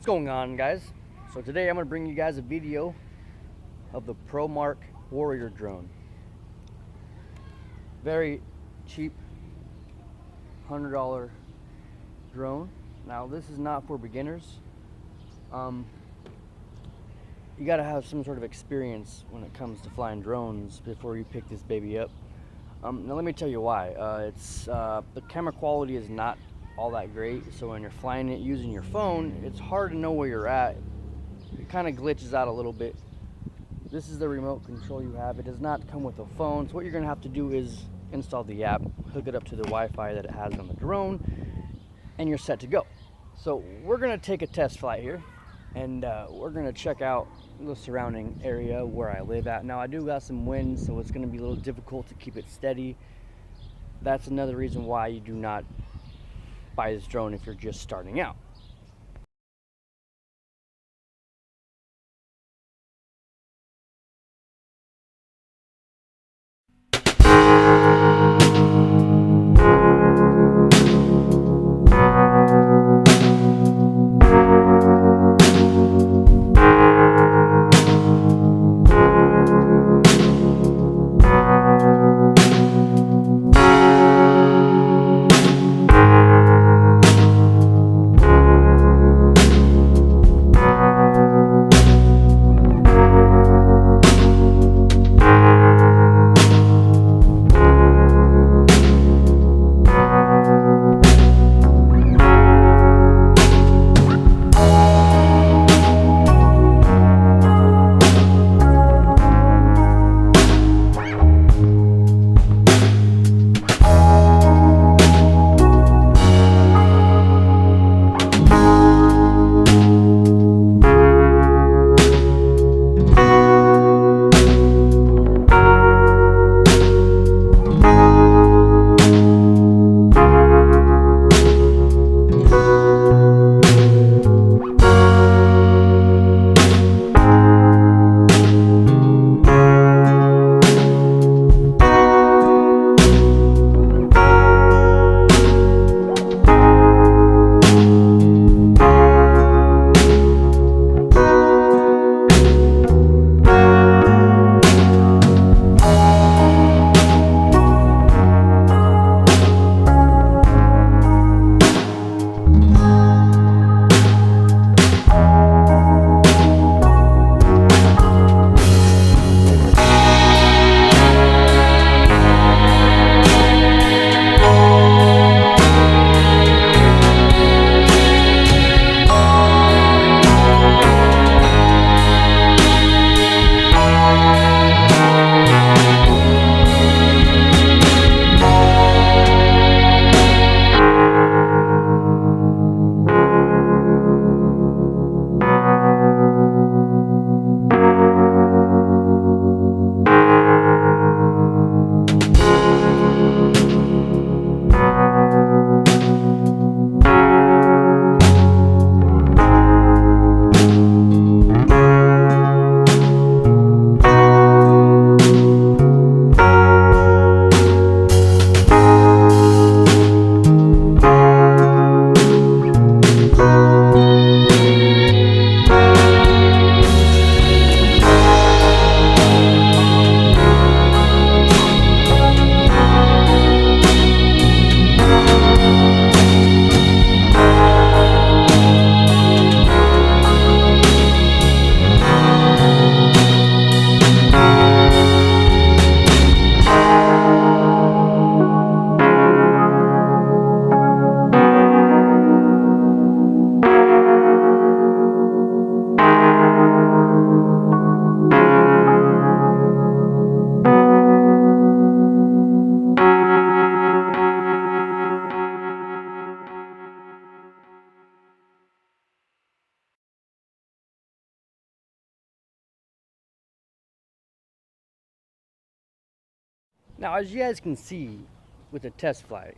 What's going on, guys? So today I'm going to bring you guys a video of the Promark Warrior Drone. Very cheap, $100 drone. Now this is not for beginners. You got to have some sort of experience when it comes to flying drones before you pick this baby up. Now let me tell you why. The camera quality is not all that great, so when you're flying it using your phone, it's hard to know where you're at. It kind of glitches out a little bit. This is the remote control you have. It does not come with a phone, so what you're going to have to do is install the app, hook it up to the Wi-Fi that it has on the drone, and you're set to go. So we're going to take a test flight here, and we're going to check out the surrounding area where I live at. Now I do got some wind, so it's going to be a little difficult to keep it steady. That's another reason why you do not buy this drone if you're just starting out. Now, as you guys can see with the test flight,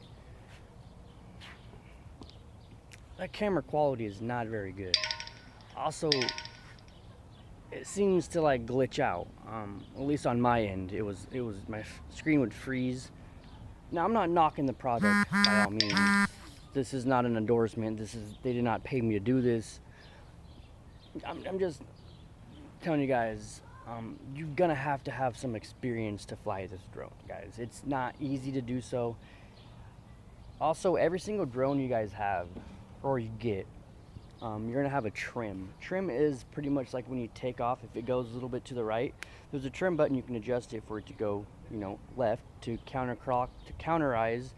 that camera quality is not very good. Also, it seems to like glitch out. At least on my end, it was my screen would freeze. Now, I'm not knocking the product by all means. This is not an endorsement. They did not pay me to do this. I'm just telling you guys, you're gonna have to have some experience to fly this drone, guys. It's not easy to do so. Also, every single drone you guys have, or you get, you're gonna have a trim. Trim is pretty much like when you take off, if it goes a little bit to the right, there's a trim button, you can adjust it for it to go, you know, left, to counterize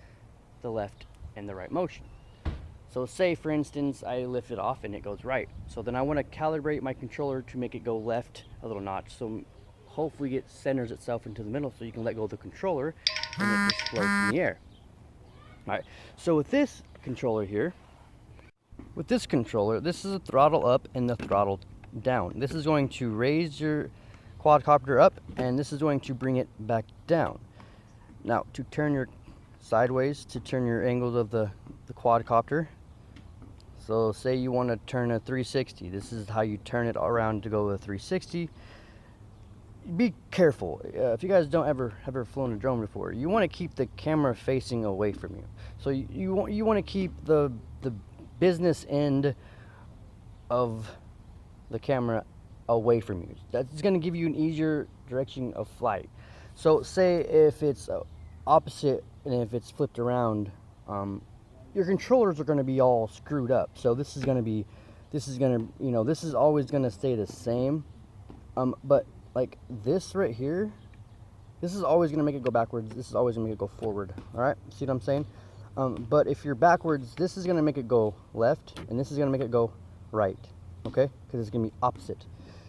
the left and the right motion. So say for instance, I lift it off and it goes right. So then I wanna calibrate my controller to make it go left a little notch. So hopefully it centers itself into the middle so you can let go of the controller and it just floats in the air. All right, so with this controller here, this is a throttle up and the throttle down. This is going to raise your quadcopter up and this is going to bring it back down. Now, to turn your sideways, to turn your angles of the quadcopter, so say you want to turn a 360, this is how you turn it around to go to 360. Be careful. If you guys don't ever flown a drone before, you want to keep the camera facing away from you. So you want to keep the business end of the camera away from you. That's going to give you an easier direction of flight. So say if it's opposite and if it's flipped around, your controllers are going to be all screwed up. So this is always going to stay the same. But like this right here, this is always going to make it go backwards. This is always going to make it go forward. All right, see what I'm saying? But if you're backwards, this is going to make it go left, and this is going to make it go right, okay? Because it's going to be opposite.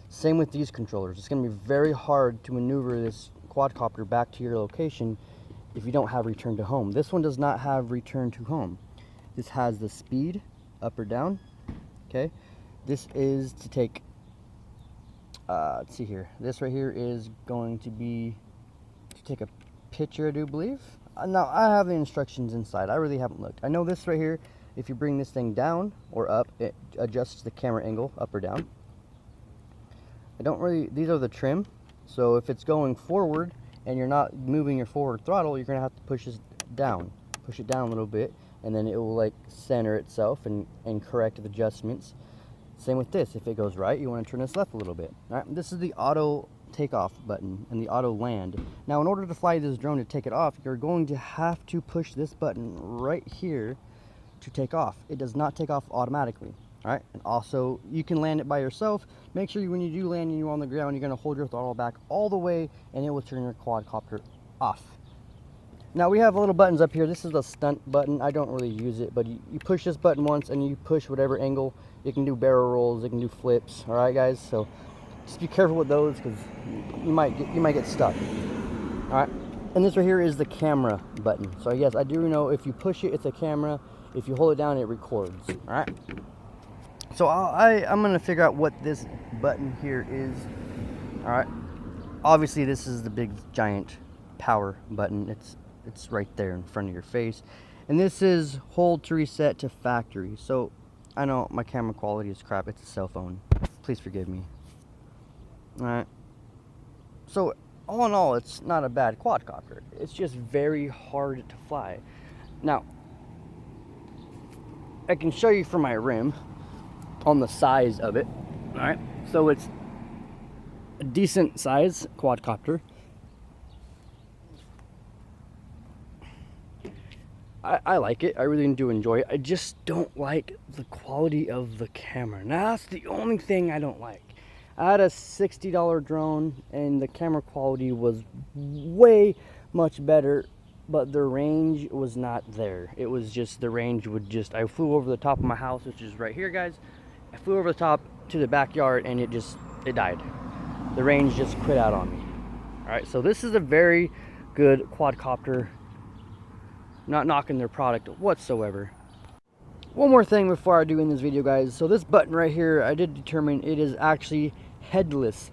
Same with these controllers. It's going to be very hard to maneuver this quadcopter back to your location if you don't have return to home. This one does not have return to home. This has the speed, up or down, okay? This is to take, let's see here. This right here is going to be to take a picture, I do believe. Now, I have the instructions inside. I really haven't looked. I know this right here, if you bring this thing down or up, it adjusts the camera angle up or down. These are the trim. So if it's going forward and you're not moving your forward throttle, you're gonna have to push it down a little bit, and then it will like center itself and correct the adjustments. Same with this. If it goes right, you want to turn this left a little bit. All right, this is the auto takeoff button and the auto land. Now, in order to fly this drone to take it off, you're going to have to push this button right here to take off. It does not take off automatically. All right, and also you can land it by yourself. Make sure when you do land and you're on the ground, you're going to hold your throttle back all the way and it will turn your quadcopter off. Now we have little buttons up here. This is a stunt button. I don't really use it, but you push this button once and you push whatever angle. It can do barrel rolls, it can do flips. All right, guys. So just be careful with those because you might get stuck. All right. And this right here is the camera button. So yes, I do know if you push it, it's a camera. If you hold it down, it records. All right. So I'm gonna figure out what this button here is. All right. Obviously, this is the big giant power button. It's right there in front of your face. And this is hold to reset to factory. So I know my camera quality is crap. It's a cell phone. Please forgive me. All right. So all in all, it's not a bad quadcopter. It's just very hard to fly. Now, I can show you from my rim on the size of it. All right. So it's a decent size quadcopter. I like it. I really do enjoy it. I just don't like the quality of the camera. Now, that's the only thing I don't like. I had a $60 drone and the camera quality was way much better, but the range was not there. It was just, the range would just, I flew over the top of my house, which is right here, guys. I flew over the top to the backyard and it died. The range just quit out on me. All right, so this is a very good quadcopter. Not knocking their product whatsoever. One more thing before I do in this video, guys. So this button right here, I did determine it is actually headless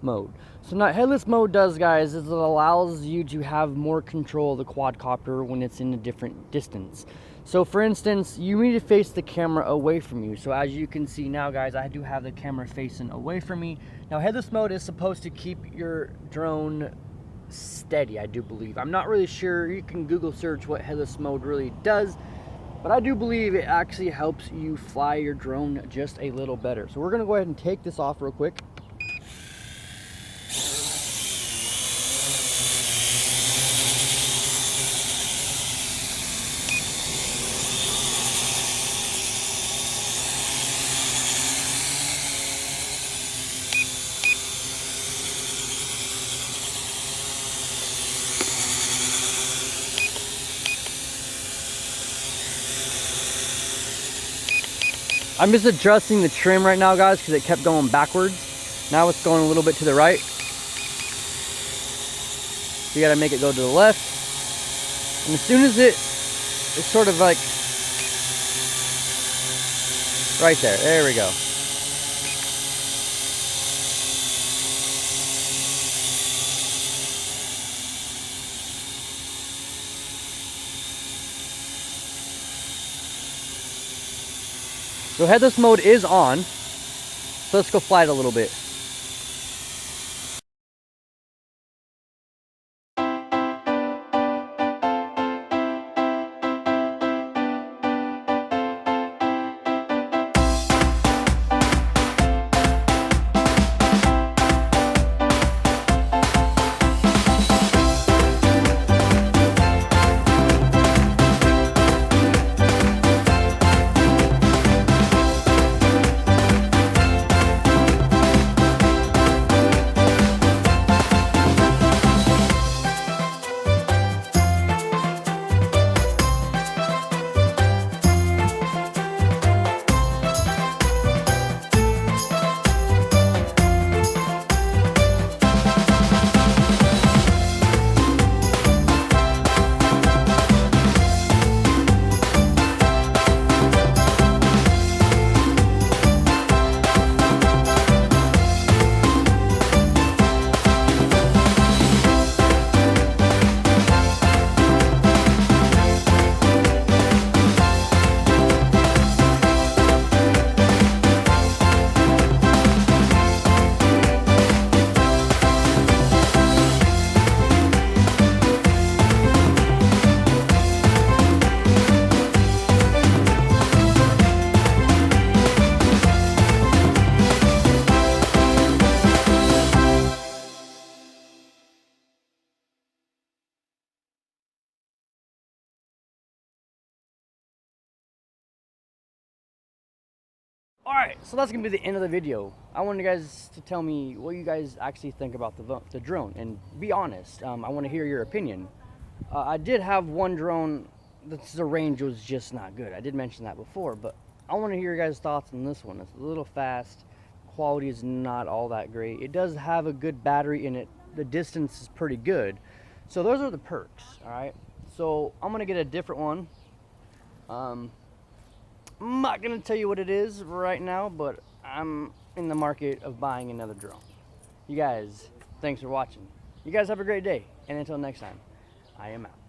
mode. So now headless mode does, guys, is it allows you to have more control of the quadcopter when it's in a different distance. So for instance, you need to face the camera away from you. So as you can see now, guys, I do have the camera facing away from me. Now headless mode is supposed to keep your drone steady, I do believe. I'm not really sure. You can Google search what headless mode really does. But I do believe it actually helps you fly your drone just a little better. So we're gonna go ahead and take this off real quick. I'm just adjusting the trim right now, guys, because it kept going backwards. Now it's going a little bit to the right. So you gotta make it go to the left. And as soon as it's sort of like right there, there we go. So headless mode is on. So let's go fly it a little bit. Alright, so that's going to be the end of the video. I want you guys to tell me what you guys actually think about the drone, and be honest. I want to hear your opinion. I did have one drone the range was just not good. I did mention that before, but I want to hear your guys' thoughts on this one. It's a little fast. Quality is not all that great. It does have a good battery in it. The distance is pretty good. So those are the perks, alright? So I'm going to get a different one. I'm not going to tell you what it is right now, but I'm in the market of buying another drone. You guys, thanks for watching. You guys have a great day, and until next time, I am out.